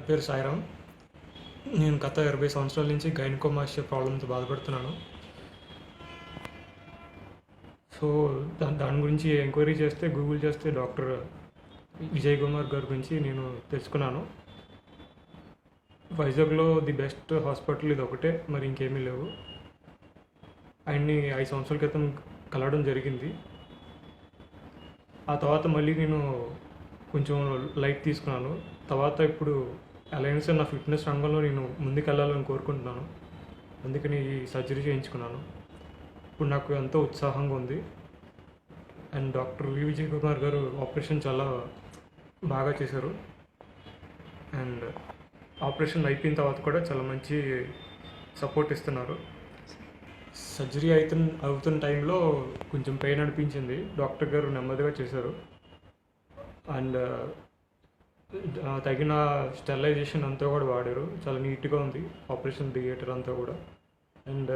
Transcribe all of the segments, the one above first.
పేరు సాయిరామ్. నేను గత 20 సంవత్సరాల నుంచి గైనకోమాస్టియా ప్రాబ్లంతో బాధపడుతున్నాను. సో దాని గురించి ఎంక్వైరీ చేస్తే, గూగుల్ చేస్తే డాక్టర్ విజయ్ కుమార్ గారి గురించి నేను తెలుసుకున్నాను. వైజాగ్లో ది బెస్ట్ హాస్పిటల్ ఇది ఒకటే, మరి ఇంకేమీ లేవు. ఆయన్ని 5 సంవత్సరాల క్రితం కలవడం జరిగింది. ఆ తర్వాత మళ్ళీ నేను కొంచెం లైట్ తీసుకున్నాను. తర్వాత ఇప్పుడు అలయన్స్ నా ఫిట్నెస్ రంగంలో నేను ముందుకెళ్ళాలని కోరుకుంటున్నాను. అందుకని ఈ సర్జరీ చేయించుకున్నాను. ఇప్పుడు నాకు ఎంతో ఉత్సాహంగా ఉంది. అండ్ డాక్టర్ విజయ్ కుమార్ గారు ఆపరేషన్ చాలా బాగా చేశారు. అండ్ ఆపరేషన్ అయిపోయిన తర్వాత కూడా చాలా మంచి సపోర్ట్ ఇస్తున్నారు. సర్జరీ అవుతున్న టైంలో కొంచెం పెయిన్ అనిపించింది. డాక్టర్ గారు నెమ్మదిగా చేశారు. అండ్ తగిన స్టెరిలైజేషన్ అంతా కూడా వాడారు. చాలా నీట్గా ఉంది ఆపరేషన్ థియేటర్ అంతా కూడా. అండ్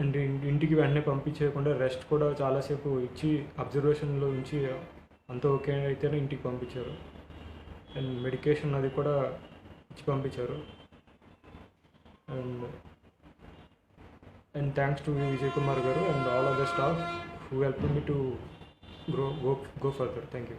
అండ్ ఇంటికి వెంటనే పంపించేయకుండా రెస్ట్ కూడా చాలాసేపు ఇచ్చి అబ్జర్వేషన్లో ఉంచి అంతా ఓకే అయితేనే ఇంటికి పంపించారు. అండ్ మెడికేషన్ అది కూడా ఇచ్చి పంపించారు. And thanks to Vijay Kumar గారు and all other staff who help me to go further. Thank you.